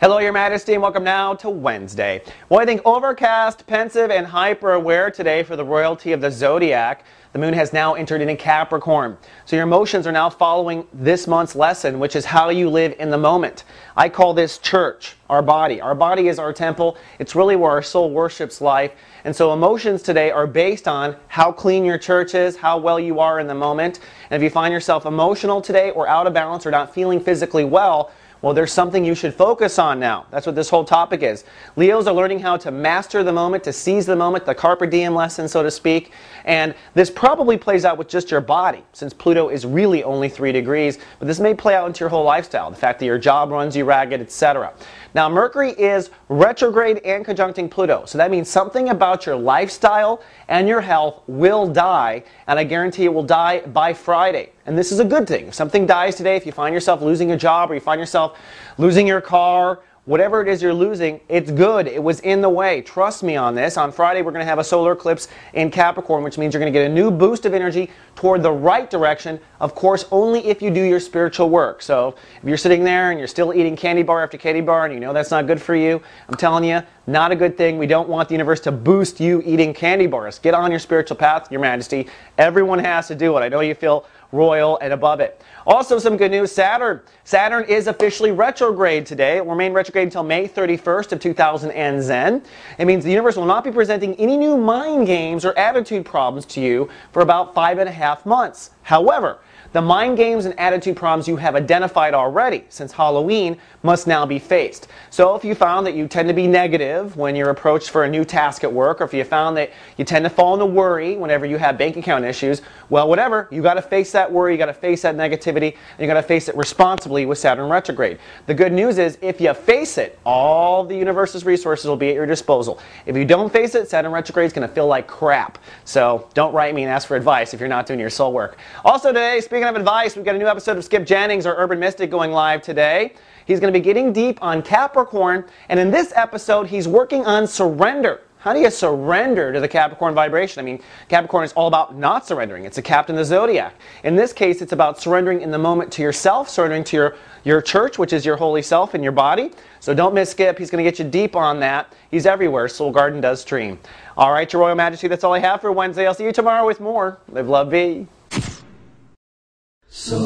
Hello, Your Majesty, and welcome now to Wednesday. Well, I think overcast, pensive, and hyper-aware today for the royalty of the zodiac. The moon has now entered into Capricorn. So your emotions are now following this month's lesson, which is how you live in the moment. I call this church, our body. Our body is our temple. It's really where our soul worships life. And so emotions today are based on how clean your church is, how well you are in the moment. And if you find yourself emotional today or out of balance or not feeling physically well, there's something you should focus on now. That's what this whole topic is. Leos are learning how to master the moment, to seize the moment, the carpe diem lesson, so to speak. And this probably plays out with just your body, since Pluto is really only 3 degrees. But this may play out into your whole lifestyle, the fact that your job runs you ragged, etc. Now, Mercury is retrograde and conjuncting Pluto. So that means something about your lifestyle and your health will die. And I guarantee it will die by Friday. And this is a good thing. If something dies today, if you find yourself losing a job or you find yourself losing your car, whatever it is you're losing, it's good. It was in the way. Trust me on this. On Friday, we're going to have a solar eclipse in Capricorn, which means you're going to get a new boost of energy toward the right direction. Of course, only if you do your spiritual work. So if you're sitting there and you're still eating candy bar after candy bar and you know that's not good for you, I'm telling you, not a good thing. We don't want the universe to boost you eating candy bars. Get on your spiritual path, Your Majesty. Everyone has to do it. I know you feel royal and above it. Also, some good news, Saturn. Saturn is officially retrograde today. It will remain retrograde until May 31st of 2000 Zen. It means the universe will not be presenting any new mind games or attitude problems to you for about 5.5 months. However, the mind games and attitude problems you have identified already since Halloween must now be faced. So if you found that you tend to be negative when you're approached for a new task at work, or if you found that you tend to fall into worry whenever you have bank account issues, well, whatever, you got to face that worry, you got to face that negativity, and you got to face it responsibly with Saturn retrograde. The good news is if you face it, all the universe's resources will be at your disposal. If you don't face it, Saturn retrograde is going to feel like crap. So don't write me and ask for advice if you're not doing your soul work. Also today, speaking of advice, we've got a new episode of Skip Jennings, our urban mystic, going live today. He's going to be getting deep on Capricorn, and in this episode, he's working on surrender. How do you surrender to the Capricorn vibration? I mean, Capricorn is all about not surrendering. It's a captain of the zodiac. In this case, it's about surrendering in the moment to yourself, surrendering to your church, which is your holy self and your body. So don't miss Skip. He's going to get you deep on that. He's everywhere. Soul Garden does stream. All right, Your Royal Majesty, that's all I have for Wednesday. I'll see you tomorrow with more. Live, love, be. So